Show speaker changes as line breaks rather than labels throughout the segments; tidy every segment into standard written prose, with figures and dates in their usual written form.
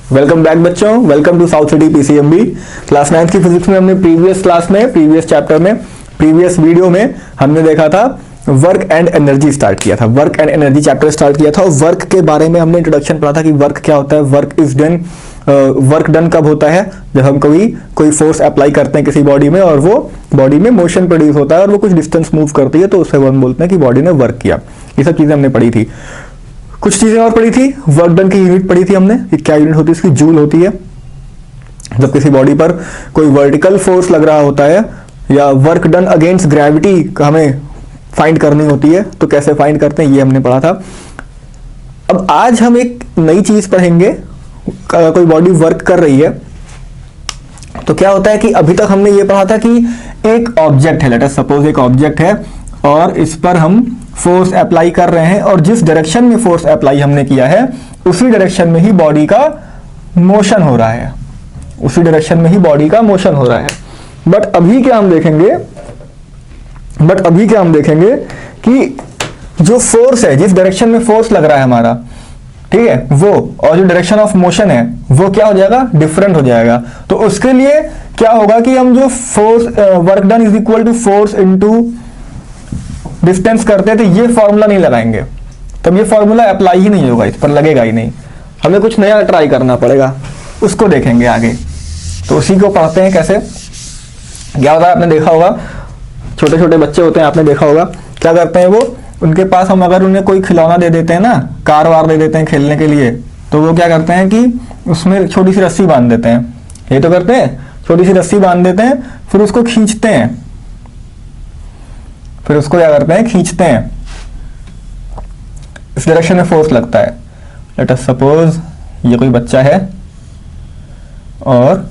Welcome back बच्चों, welcome to south city PCMB. Class 9 की physics में हमने प्रीवियस क्लास में, प्रीवियस चैप्टर में, प्रीवियस वीडियो में हमने देखा था वर्क एंड एनर्जी स्टार्ट किया था। Work and energy chapter start किया था और वर्क के बारे में हमने इंट्रोडक्शन पढ़ा था कि वर्क क्या होता है। Work is done, work done कब होता है? जब हम कोई फोर्स अप्लाई करते हैं किसी बॉडी में और वो बॉडी में मोशन प्रोड्यूस होता है और वो कुछ डिस्टेंस मूव करती है, तो उससे हम बोलते हैं कि बॉडी ने वर्क किया। ये सब चीजें हमने पढ़ी थी। कुछ चीजें और पढ़ी थी, वर्क डन की यूनिट पढ़ी थी हमने कि क्या यूनिट होती है इसकी, जूल होती है। जब किसी बॉडी पर कोई वर्टिकल फोर्स लग रहा होता है या वर्क डन अगेंस्ट ग्रेविटी हमें फाइंड करनी होती है, तो कैसे फाइंड करते हैं ये हमने पढ़ा था। अब आज हम एक नई चीज पढ़ेंगे। कोई बॉडी वर्क कर रही है तो क्या होता है कि अभी तक हमने ये पढ़ा था कि एक ऑब्जेक्ट है, लेट अस सपोज एक ऑब्जेक्ट है और इस पर हम फोर्स अप्लाई कर रहे हैं और जिस डायरेक्शन में फोर्स अप्लाई हमने किया है उसी डायरेक्शन में ही बॉडी का मोशन हो रहा है, उसी डायरेक्शन में ही बॉडी का मोशन हो रहा है। बट अभी क्या हम देखेंगे कि जो फोर्स है, जिस डायरेक्शन में फोर्स लग रहा है हमारा, ठीक है, वो और जो डायरेक्शन ऑफ मोशन है वो क्या हो जाएगा, डिफरेंट हो जाएगा। तो उसके लिए क्या होगा कि हम जो force work done is equal to force into distance करते हैं, तो ये फॉर्मूला नहीं लगाएंगे, तब ये फॉर्मूला अप्लाई ही नहीं होगा, इस पर लगेगा ही नहीं। हमें कुछ नया ट्राई करना पड़ेगा, उसको देखेंगे आगे। तो उसी को पढ़ते हैं कैसे। क्या होता है, आपने देखा होगा छोटे छोटे बच्चे होते हैं, आपने देखा होगा क्या करते हैं वो, उनके पास हम अगर उन्हें कोई खिलौना दे देते हैं ना, कार वार दे देते हैं खेलने के लिए, तो वो क्या करते हैं कि उसमें छोटी सी रस्सी बांध देते हैं। ये तो करते हैं, छोटी सी रस्सी बांध देते हैं, फिर उसको खींचते हैं, फिर उसको क्या करते हैं, खींचते हैं। इस डायरेक्शन में फोर्स लगता है। लेट अस सपोज ये कोई बच्चा है और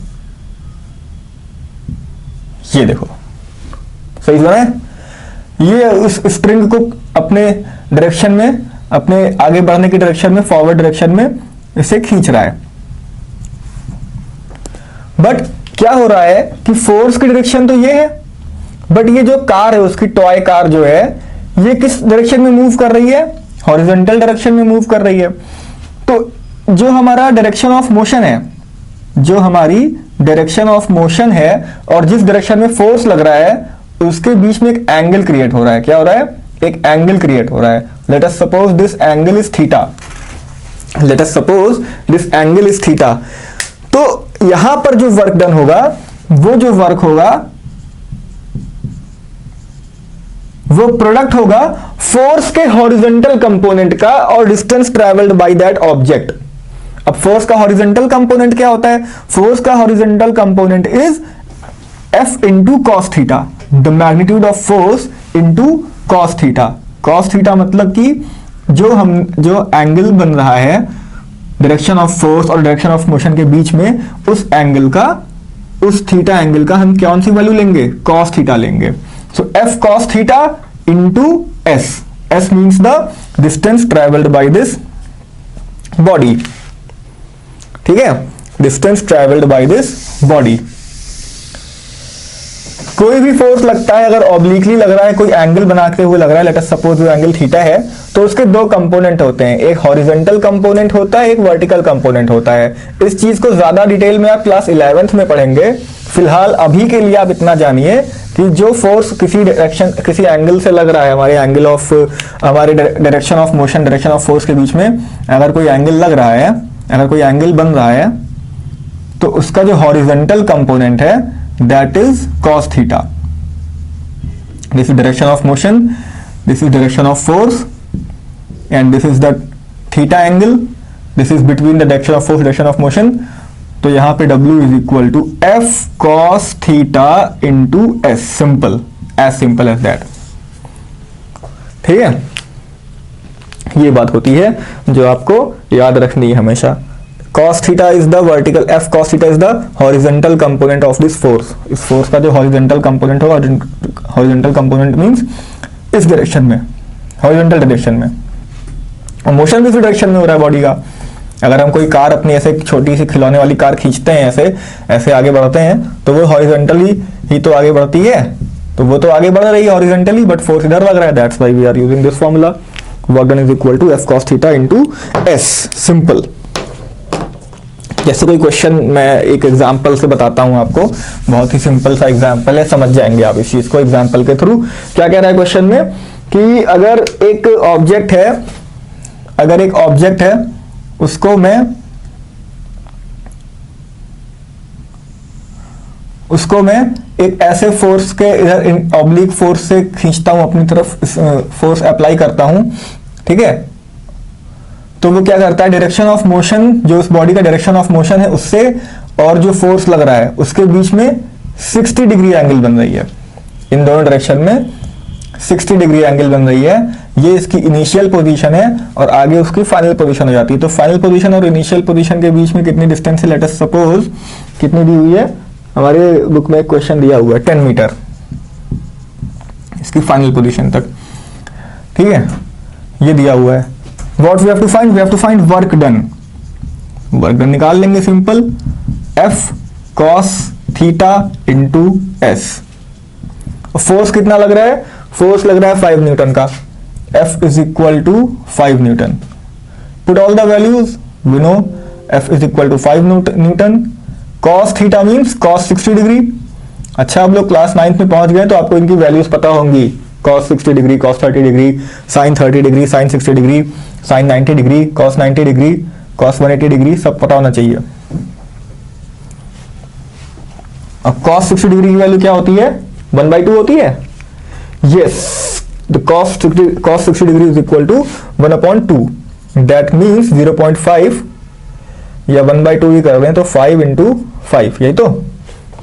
ये देखो, सही सुना है, ये उस स्प्रिंग को अपने डायरेक्शन में, अपने आगे बढ़ने की डायरेक्शन में, फॉरवर्ड डायरेक्शन में इसे खींच रहा है। बट क्या हो रहा है कि फोर्स की डायरेक्शन तो ये है, बट ये जो कार है, उसकी टॉय कार जो है, ये किस डायरेक्शन में मूव कर रही है, हॉरिजॉन्टल डायरेक्शन में मूव कर रही है। तो जो हमारा डायरेक्शन ऑफ मोशन है, जो हमारी डायरेक्शन ऑफ मोशन है और जिस डायरेक्शन में फोर्स लग रहा है उसके बीच में एक एंगल क्रिएट हो रहा है। क्या हो रहा है, एक एंगल क्रिएट हो रहा है। Let us suppose this angle is theta, let us suppose this angle is theta. तो यहां पर जो वर्क डन होगा, वो जो वर्क होगा वो प्रोडक्ट होगा फोर्स के हॉरिजॉन्टल कंपोनेंट का और distance travelled by that object. अब फोर्स का हॉरिजॉन्टल कंपोनेंट क्या होता है, फोर्स का horizontal component is F into cos theta, the magnitude of force into cos theta. Cos theta मतलब कि जो एंगल बन रहा है डायरेक्शन ऑफ फोर्स और डायरेक्शन ऑफ मोशन के बीच में, उस एंगल का, उस थीटा एंगल का हम कौन सी वैल्यू लेंगे, कॉस थीटा लेंगे। सो F cos theta into S, S means the distance travelled by this body, ठीक है, distance travelled by this body. कोई भी फोर्स लगता है, अगर ऑब्लिकली लग रहा है, कोई एंगल बनाते हुए लग रहा है, लेट अस सपोज वो एंगल थीटा है, तो उसके दो कंपोनेंट होते हैं, एक हॉरिजॉन्टल कंपोनेंट होता है, एक वर्टिकल कंपोनेंट होता है। इस चीज को ज्यादा डिटेल में आप क्लास 11th में पढ़ेंगे। फिलहाल अभी के लिए आप इतना जानिए कि जो फोर्स किसी डायरेक्शन, किसी एंगल से लग रहा है, हमारे एंगल ऑफ, हमारे direction of motion, direction of force के बीच में अगर कोई एंगल लग रहा है, अगर कोई एंगल बन रहा है, तो उसका जो हॉरिजॉन्टल कंपोनेंट है that is cos theta. This is direction of motion, this is direction of force, and this is the theta angle. This is between the direction of force, direction of motion. तो यहां पे W is equal to F cos theta into S. as simple as that. ठीक है, ये बात होती है जो आपको याद रखनी है हमेशा। cos theta is the vertical, F cos theta is the horizontal component of this force. इस फोर्स का जो horizontal component होगा, horizontal component means इस डायरेक्शन में, horizontal डायरेक्शन में, और मोशन भी इस डायरेक्शन में हो रहा है बॉडी का। अगर हम कोई कार अपनी ऐसे छोटी सी खिलौने वाली कार खींचते हैं, ऐसे ऐसे आगे बढ़ते हैं, तो वो हॉरिजॉन्टली ही तो आगे बढ़ती है, तो वो तो आगे बढ़ रही है हॉरिजॉन्टली, बट फोर्स इधर लग रहा है। That's why we are using this formula, work done is equal to F cos theta into S। Simple. जैसे कोई क्वेश्चन मैं एक एग्जांपल से बताता हूं आपको, बहुत ही सिंपल सा एग्जांपल है, समझ जाएंगे आप इस चीज को एग्जांपल के थ्रू। क्या कह रहा है क्वेश्चन में कि अगर एक ऑब्जेक्ट है उसको मैं एक ऐसे फोर्स के इधर ऑब्लिक फोर्स से खींचता हूं अपनी तरफ, फोर्स अप्लाई करता हूं, ठीक है। तो वो क्या करता है, डायरेक्शन ऑफ मोशन, जो उस बॉडी का डायरेक्शन ऑफ मोशन है उससे और जो फोर्स लग रहा है उसके बीच में 60 डिग्री एंगल बन रही है। इन दोनों डायरेक्शन में 60 डिग्री एंगल बन रही है। ये इसकी इनिशियल पोजीशन है और आगे उसकी फाइनल पोजीशन हो जाती है। तो फाइनल पोजीशन और इनिशियल पोजीशन के बीच में कितनी डिस्टेंस है, लेट अस सपोज कितनी दी हुई है, हमारे बुक में एक क्वेश्चन दिया हुआ है 10 मीटर इसकी फाइनल पोजीशन तक, ठीक है, ये दिया हुआ है। What we have to find? We have to find work done. Work done निकाल लेंगे simple, F cos theta into S. Force कितना लग रहा है, फोर्स लग रहा है 5 न्यूटन का, F is equal to 5 newton. Put all the values, we know F is equal to 5 newton. cos theta means cos 60 degree. अच्छा, आप लोग क्लास 9th में पहुंच गए तो आपको इनकी वैल्यूज पता होंगी, cos 60 degree, cos 30 degree, sin 30 degree, sin 60 degree, sin 90 degree, cos 90 degree, cos 180 degree, सब पता होना चाहिए। अब cos 60 डिग्री की वैल्यू क्या होती है, 1/2 होती है। Yes, the cos 60 degree is equal to 1/2, that means 0.5 या 1/2 ही कर रहे हैं तो 5 इंटू 5, यही तो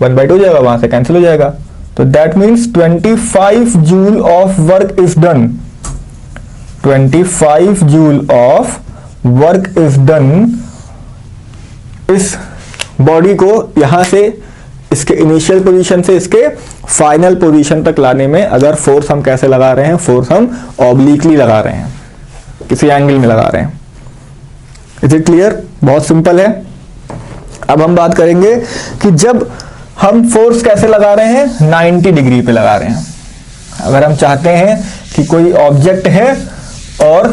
1/2 हो जाएगा, वहां से कैंसिल हो जाएगा। तो that means 25 joule of work is done. 25 joule of work is done. इस बॉडी को यहां से इसके इनिशियल पोजीशन से इसके फाइनल पोजीशन तक लाने में अगर फोर्स हम कैसे लगा रहे हैं, फोर्स हम ऑब्लिकली लगा रहे हैं, किसी एंगल में लगा रहे हैं। Is it clear? बहुत सिंपल है। अब हम बात करेंगे कि जब हम फोर्स कैसे लगा रहे हैं, 90 डिग्री पे लगा रहे हैं। अगर हम चाहते हैं कि कोई ऑब्जेक्ट है और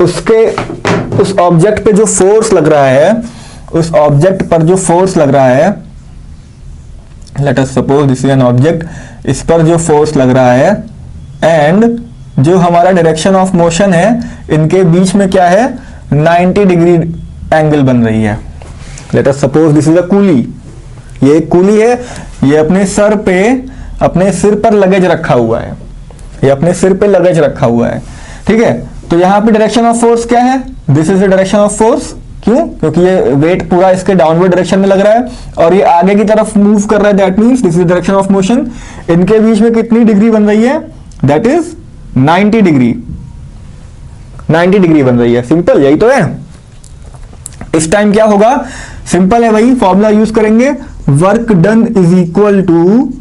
उस ऑब्जेक्ट पे जो फोर्स लग रहा है, उस ऑब्जेक्ट पर जो फोर्स लग रहा है, let us suppose this is an object, इस पर जो फोर्स लग रहा है एंड जो हमारा डायरेक्शन ऑफ मोशन है, इनके बीच में क्या है, 90 डिग्री एंगल बन रही है। Let us suppose this is a coolie, ये एक कूली है, ये अपने सिर पर लगेज रखा हुआ है, ये अपने सिर पे लगेज रखा हुआ है, ठीक है। तो यहां पे डायरेक्शन ऑफ फोर्स क्या है, this is the direction of force. क्यों? क्योंकि ये वेट पूरा इसके डाउनवर्ड डायरेक्शन में लग रहा है और ये आगे की तरफ मूव कर रहा है, that means this is direction of motion. इनके बीच में कितनी डिग्री बन रही है, दैट इज 90 डिग्री। 90 डिग्री बन रही है, सिंपल, यही तो है। इस टाइम क्या होगा, सिंपल है भाई, फॉर्मूला यूज करेंगे, work done is equal to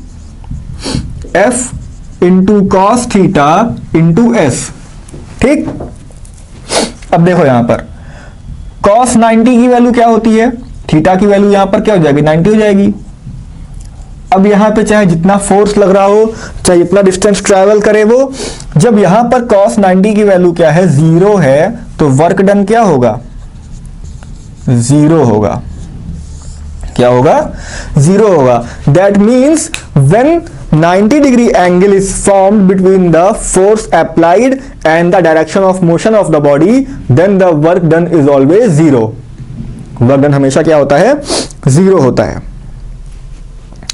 F into cos theta into S, ठीक। अब देखो यहां पर cos 90 की वैल्यू क्या होती है, थीटा की वैल्यू यहां पर क्या हो जाएगी, 90 हो जाएगी। अब यहां पे चाहे जितना फोर्स लग रहा हो, चाहे जितना डिस्टेंस ट्रैवल करे वो, जब यहां पर cos 90 की वैल्यू क्या है, 0 है, तो वर्क डन क्या होगा, 0 होगा। क्या होगा, 0 होगा। That means when 90 degree angle is formed between the force applied and the direction of motion of the body, then the work done is always 0. Work done हमेशा क्या होता है, 0 होता है।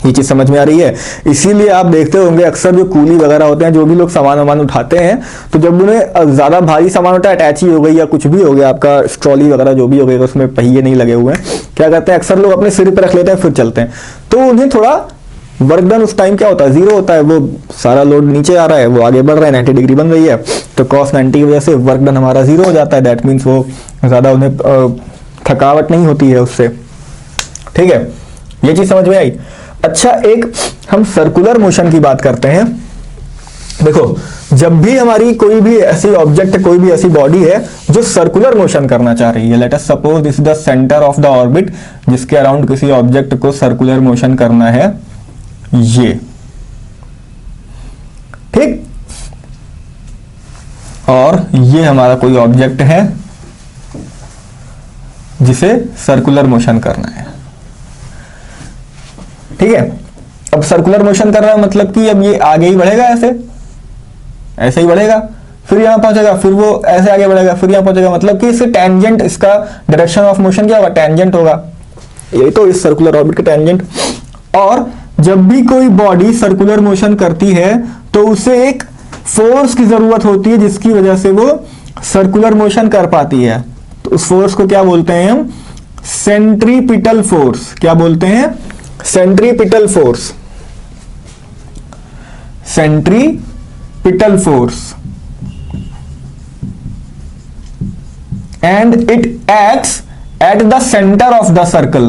ये चीज समझ में आ रही है। इसीलिए आप देखते होंगे अक्सर जो कूली वगैरह होते हैं, जो भी लोग सामान उठाते हैं, तो जब उन्हें ज्यादा भारी सामान होता है, अटैची हो गई या कुछ भी हो गया, आपका ट्रॉली वगैरह जो भी हो गया, उसमें पहिए नहीं लगे हुए हैं, क्या करते हैं अक्सर लोग अपने सिर पर रख लेते हैं फिर चलते हैं, तो उन्हें थोड़ा वर्क डन उस टाइम क्या होता है, 0 होता है। वो सारा लोड नीचे आ रहा है, वो आगे बढ़ रहा है, 90 डिग्री बन रही है, तो cos 90 की वजह से वर्क डन हमारा 0 हो जाता है। दैट मीन्स वो ज्यादा उन्हें थकावट नहीं होती है उससे, ठीक है। ये चीज समझ में आई। अच्छा, एक हम सर्कुलर मोशन की बात करते हैं। देखो, जब भी हमारी कोई भी ऐसी ऑब्जेक्ट, कोई भी ऐसी बॉडी है जो सर्कुलर मोशन करना चाह रही है, let us suppose this is the centre of the orbit, जिसके अराउंड किसी ऑब्जेक्ट को सर्कुलर मोशन करना है, ये, ठीक। और ये हमारा कोई ऑब्जेक्ट है, जिसे सर्कुलर मोशन करना है। ठीक है, अब सर्कुलर मोशन कर रहा है मतलब कि अब ये आगे ही बढ़ेगा, ऐसे ही बढ़ेगा, फिर यहां पहुंचेगा, फिर वो ऐसे आगे बढ़ेगा, फिर यहां पहुंचेगा, मतलब कि इससे टेंजेंट, इसका डायरेक्शन ऑफ मोशन क्या होगा, टेंजेंट होगा। यही तो इस सर्कुलर ऑर्बिट के टेंजेंट। और जब भी कोई बॉडी सर्कुलर मोशन करती है तो उसे एक फोर्स की जरूरत होती है जिसकी वजह से वो सर्कुलर मोशन कर पाती है। तो उस फोर्स को क्या बोलते हैं हम, सेंट्रीपिटल फोर्स। क्या बोलते हैं, centripetal force, centripetal force. and it acts at the center of the circle.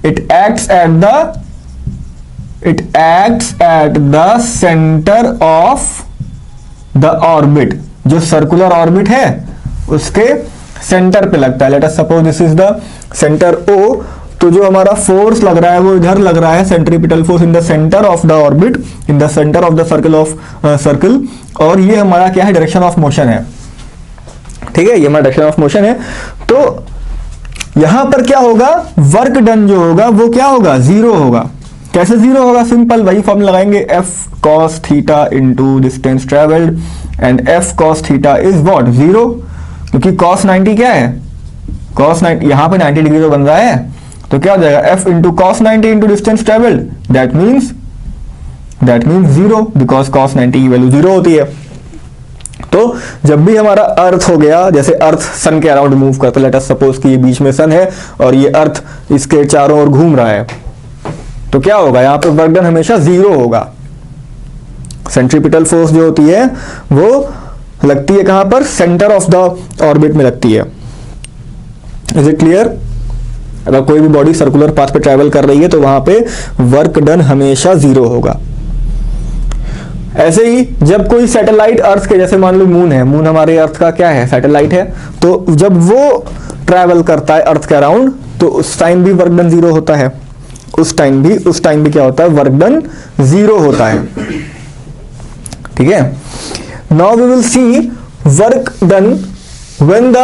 It acts at the center of the orbit. जो सर्कुलर ऑर्बिट है उसके सेंटर पे लगता है। Let us suppose this is the centre O, तो जो हमारा force लग रहा है वो इधर लग रहा है, centripetal force in the centre of the orbit, in the centre of the circle. और ये हमारा क्या है, डायरेक्शन ऑफ मोशन है। ठीक है, ये हमारा डायरेक्शन ऑफ मोशन है। तो यहां पर क्या होगा, वर्क डन जो होगा वो क्या होगा, जीरो होगा। कैसे जीरो होगा, सिंपल वही फॉर्म लगाएंगे, F cos theta into distance travelled, and F cos theta is what, zero. क्योंकि कॉस 90 क्या है, कॉस 90 यहां पे 90 डिग्री तो बन रहा है, तो क्या हो जाएगा, F into cos 90 into distance travelled, that means zero, because cos 90 की वैल्यू जीरो होती है। तो जब भी हमारा अर्थ हो गया, जैसे अर्थ सन के अराउंड मूव करता है, लेट अस सपोज कि ये बीच में सन है और ये अर्थ इसके चारों ओर घूम रहा है, तो क्या होगा, यहां पे वर्क डन हमेशा जीरो होगा। सेंट्रीपिटल फोर्स जो होती है वो लगती है कहां पर, सेंटर ऑफ द ऑर्बिट में लगती है। Is it clear? अगर कोई भी बॉडी सर्कुलर पाथ पे ट्रैवल कर रही है तो वहां पे वर्क डन हमेशा जीरो होगा। ऐसे ही जब कोई सैटेलाइट अर्थ के, जैसे मान लो मून है, मून हमारे अर्थ का क्या है, सैटेलाइट है, तो जब वो ट्रैवल करता है अर्थ के अराउंड तो उस टाइम भी वर्क डन जीरो होता है, उस टाइम भी क्या होता है, वर्क डन जीरो होता है। ठीक है, now we will see work done when the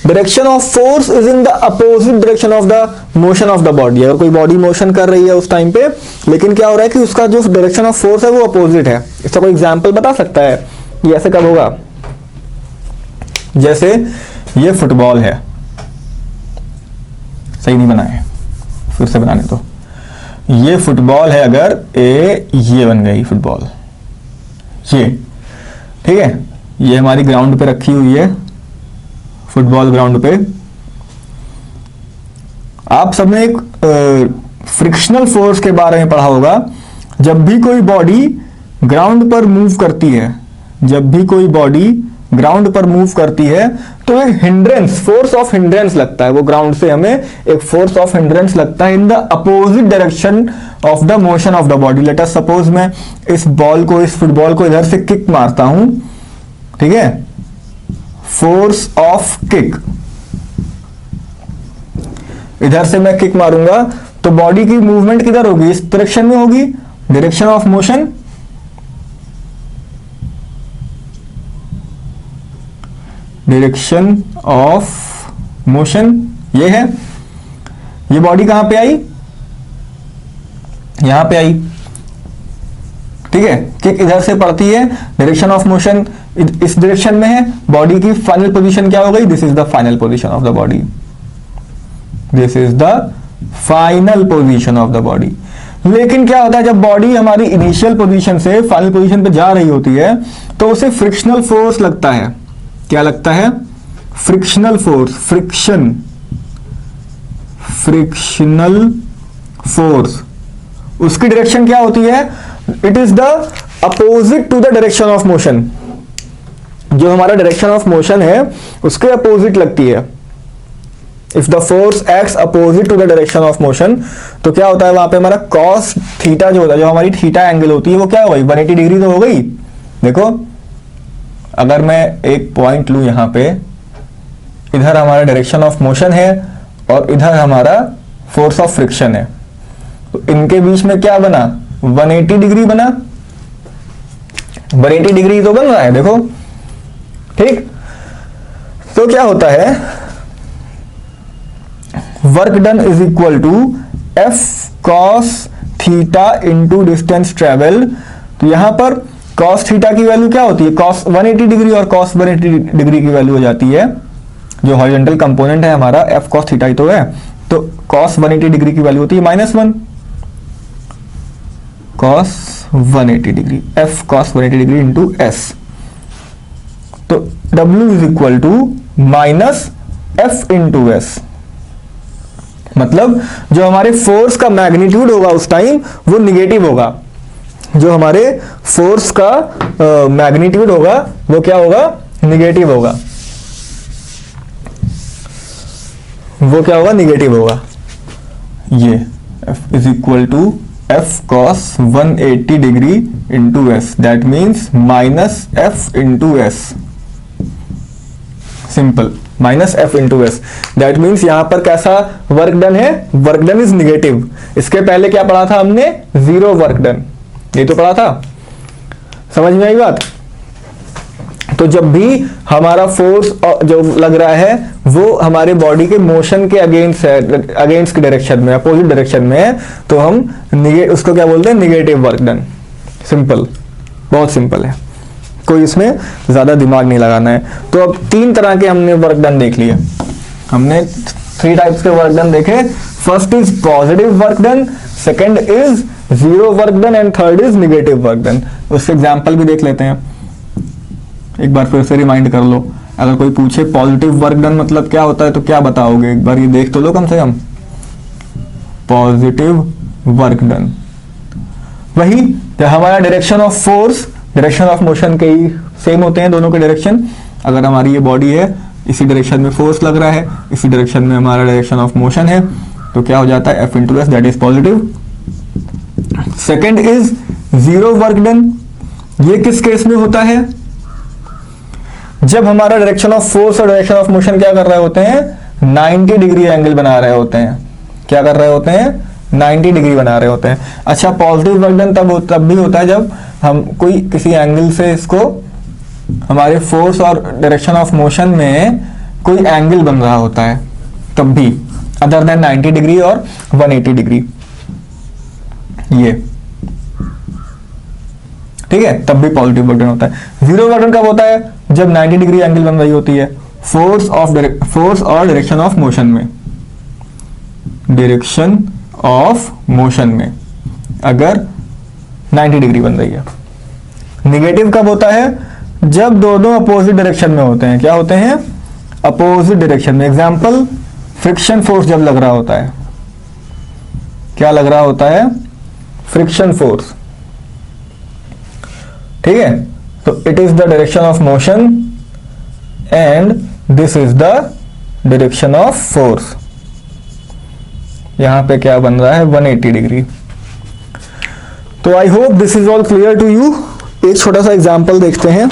direction of force is in the opposite direction of the motion of the body. अगर कोई बॉडी मोशन कर रही है उस टाइम पे, लेकिन क्या हो रहा है कि उसका जो डायरेक्शन ऑफ फोर्स है वो अपोजिट है। इसका कोई एग्जांपल बता सकता है कि ऐसे कब होगा? जैसे ये फुटबॉल है, सही नहीं बनाए, फिर से बनाने दो। ये फुटबॉल है, अगर ये बन गई फुटबॉल, ये ठीक है, ये हमारी ग्राउंड पे रखी हुई है, फुटबॉल ग्राउंड पे। आप सबने एक फ्रिक्शनल फोर्स के बारे में पढ़ा होगा। जब भी कोई बॉडी ग्राउंड पर मूव करती है, जब भी कोई बॉडी ग्राउंड पर मूव करती है तो एक हिंड्रेंस, फोर्स ऑफ हिंड्रेंस लगता है। वो ग्राउंड से हमें एक फोर्स ऑफ हिंड्रेंस लगता है इन the opposite direction of the motion of the body. Let us suppose मैं इस बॉल को, इस फुटबॉल को इधर से किक मारता हूं, ठीक है, फोर्स ऑफ किक, इधर से मैं किक मारूंगा तो बॉडी की मूवमेंट किधर होगी, इस डायरेक्शन में होगी, direction of motion. Direction of motion ये है। ये बॉडी कहां पे आई, यहां पे आई, ठीक है, किक इधर से पड़ती है, डायरेक्शन ऑफ मोशन इस डायरेक्शन में है। बॉडी की फाइनल पोजीशन क्या हो गई, this is the final position of the body, this is the final position of the body. लेकिन क्या होता है, जब बॉडी हमारी इनिशियल पोजीशन से फाइनल पोजीशन पे जा रही होती है तो उसे फ्रिक्शनल फोर्स लगता है। क्या लगता है, फ्रिक्शनल फोर्स, फ्रिक्शनल फोर्स। उसकी डायरेक्शन क्या होती है, it is the opposite to the direction of motion. जो हमारा डायरेक्शन ऑफ मोशन है उसके अपोजिट लगती है। If the force acts opposite to the direction of motion, तो क्या होता है वहां पे हमारा कॉस थीटा जो होता है, जो हमारी थीटा एंगल होती है वो क्या हो गई, 180 डिग्री तो हो गई। देखो अगर मैं एक पॉइंट लूं यहां पे, इधर हमारा डायरेक्शन ऑफ मोशन है और इधर हमारा फोर्स ऑफ फ्रिक्शन है, तो इनके बीच में क्या बना, 180 डिग्री बना, 180 डिग्री तो बन रहा है, देखो ठीक। तो क्या होता है, work done is equal to F cos theta into distance travel. तो यहां पर कॉस थीटा की वैल्यू क्या होती है, कॉस 180 डिग्री और कॉस 180 डिग्री की वैल्यू हो जाती है, जो हॉरिजॉन्टल कंपोनेंट है हमारा एफ कॉस थीटा ही तो है, तो कॉस 180 डिग्री की वैल्यू होती है -1 cos 180 degree, F cos 180 degree into S. तो W is equal to minus F into S, मतलब जो हमारे फोर्स का मैग्नीट्यूड होगा उस टाइम वो निगेटिव होगा, जो हमारे फोर्स का मैग्नीट्यूड होगा वो क्या होगा, निगेटिव होगा, वो क्या होगा, निगेटिव होगा। ये F is equal to F cos 180 degree into S, that means minus F into S, simple, minus F into S. That means यहां पर कैसा वर्क डन है, वर्क डन इज निगेटिव। इसके पहले क्या पढ़ा था हमने, जीरो वर्क डन, ये तो पढ़ा था, समझ में आई बात। तो जब भी हमारा फोर्स जो लग रहा है वो हमारे बॉडी के मोशन के अगेंस्ट है, अगेंस्ट की डायरेक्शन में, अपोजिट डायरेक्शन में है, तो हम उसको क्या बोलते हैं, निगेटिव वर्क डन। सिंपल, बहुत सिंपल है, कोई इसमें ज्यादा दिमाग नहीं लगाना है। तो अब 3 तरह के हमने वर्क डन देख लिए, हमने 3 टाइप्स के वर्क डन देखे। First is positive work done, second is zero work done and third is negative work done. उसके एग्जांपल भी देख लेते हैं, एक बार फिर से रिमाइंड कर लो। अगर कोई पूछे पॉजिटिव वर्क डन मतलब क्या होता है तो क्या बताओगे, एक बार ये देख तो लो कम से कम। पॉजिटिव वर्क डन वही हमारा direction of force, direction of motion के ही सेम होते हैं दोनों के डायरेक्शन। अगर हमारी ये बॉडी है, इसी डायरेक्शन में फोर्स लग रहा है, इसी डायरेक्शन में हमारा डायरेक्शन ऑफ मोशन है, तो क्या हो जाता है, F into S, that is positive. Second is zero work done, ये किस केस में होता है, जब हमारा डायरेक्शन ऑफ फोर्स और डायरेक्शन ऑफ मोशन क्या कर रहे होते हैं, 90 डिग्री एंगल बना रहे होते हैं। क्या कर रहे होते हैं, 90 डिग्री बना रहे होते हैं। अच्छा, पॉजिटिव वर्क डन तब भी होता है जब हम कोई किसी एंगल से इसको, हमारे फोर्स और डायरेक्शन ऑफ मोशन में कोई एंगल बन रहा होता है, तब भी, अदर देन 90 डिग्री और 180 डिग्री, ये ठीक है, तब भी पॉजिटिव वर्क डन होता है। जीरो वर्क डन कब होता है, जब 90 डिग्री एंगल बन रही होती है फोर्स और डायरेक्शन ऑफ मोशन में, डायरेक्शन ऑफ मोशन में अगर 90 डिग्री बन रही है। निगेटिव कब होता है, जब दोनों अपोजिट डायरेक्शन में होते हैं। क्या होते हैं, अपोजिट डायरेक्शन में। एग्जांपल, फ्रिक्शन फोर्स जब लग रहा होता है, क्या लग रहा होता है, फ्रिक्शन फोर्स, ठीक है, तो it is the direction of motion and this is the direction of force. यहां पे क्या बन रहा है, 180 डिग्री। तो I hope this is all clear to you. एक छोटा सा एग्जांपल देखते हैं,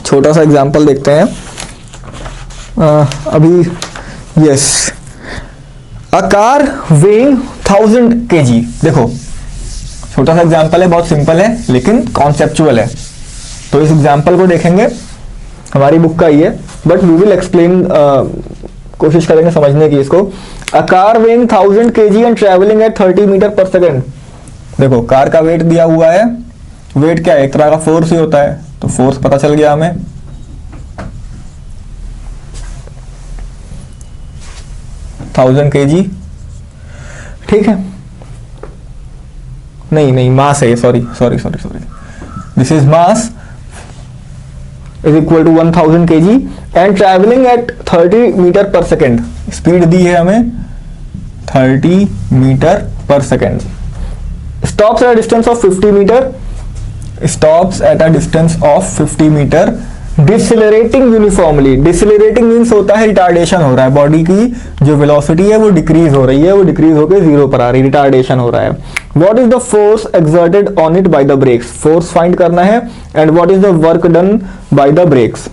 छोटा सा एग्जांपल देखते हैं अभी। यस, अ कार वेइंग 1000 kg। देखो, छोटा सा एग्जांपल है, बहुत सिंपल है लेकिन कॉन्सेप्चुअल है। तो इस एग्जांपल को देखेंगे, हमारी बुक का ही है, बट वी विल एक्सप्लेन, कोशिश करेंगे समझने की इसको। A car weighing 1000 kg and travelling at 30 metre per second. देखो, कार का वेट दिया हुआ है, वेट क्या है, एक तरह का फोर्स ही होता है, तो फोर्स पता चल गया हमें। थाउजेंड kg, ठीक है, नहीं मास है, sorry, this is mass is equal to 1000 kg and travelling at 30 metre per second. Speed दी है हमें 30 metre per second. Stops at a distance of 50 metre, stops at a distance of 50 metre, decelerating uniformly. Decelerating means होता है retardation हो रहा है, body की जो वेलोसिटी है वो डिक्रीज हो रही है, वो डिक्रीज होकर 0 पर आ रही है, रिटार्डेशन हो रहा है। What is the force exerted on it by the brakes, force find करना है। And what is the work done by the brakes.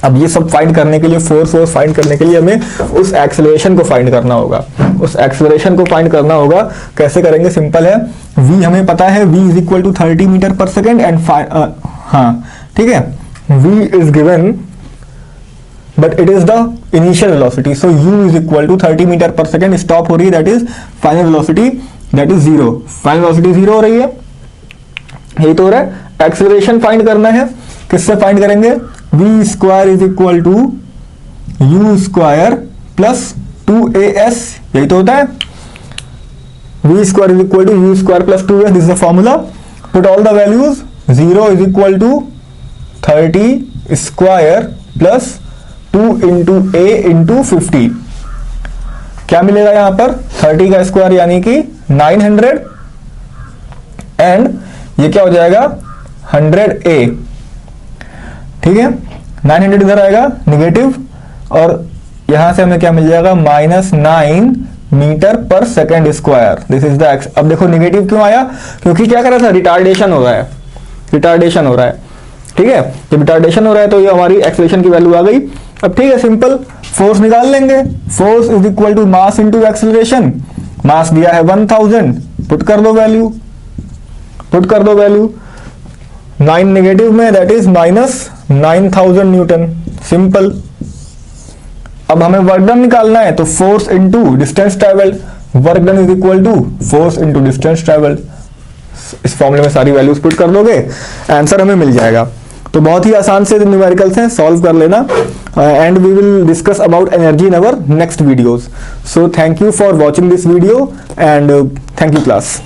अब ये सब फाइंड करने के लिए, फोर्स फाइंड करने के लिए हमें उस एक्सेलरेशन को फाइंड करना होगा। उस एक्सेलरेशन को फाइंड करना होगा, कैसे करेंगे, सिंपल है। v हमें पता है, v is equal to 30 metre per second and हाँ ठीक है, v is given but it is the initial velocity. So u is equal to 30 metre per second stop हो रही है, that is final velocity, that is 0. Final velocity 0 हो रही है, यही तो हो रहा है. एक्सेलरेशन फाइंड करना है, किससे फाइंड करेंगे? v square is equal to u square plus 2as, यही तो होता है. v square is equal to u square plus 2as, this is the formula. Put all the values. 0 is equal to 30 square plus 2 into a into 50. क्या मिलेगा यहां पर? 30 का square यानी कि 900 एंड ये क्या हो जाएगा? 100a. ठीक है, 900 इधर आएगा निगेटिव और यहां से हमें क्या मिल जाएगा? -9 metre per second square. This is the x. अब देखो निगेटिव क्यों आया? क्योंकि क्या कर रहा था? रिटार्डेशन हो रहा है, रिटार्डेशन हो रहा है. ठीक है, जब रिटार्डेशन हो रहा है तो ये हमारी एक्सेलरेशन की वैल्यू आ गई. अब ठीक है, सिंपल फोर्स निकाल लेंगे. Force is equal to mass into acceleration. Mass दिया है 1000, पुट कर दो वैल्यू, पुट कर दो वैल्यू. 9 नेगेटिव में, दैट इज -9000 न्यूटन. सिंपल. अब हमें वर्क डन निकालना है तो force into distance travelled. Work done is equal to force into distance travelled. इस फॉर्मूले में सारी वैल्यूज पुट कर दोगे, आंसर हमें मिल जाएगा. तो बहुत ही आसान से न्यूमेरिकल्स हैं, सॉल्व कर लेना. And we will discuss about energy in our next videos. So thank you for watching this video and thank you class.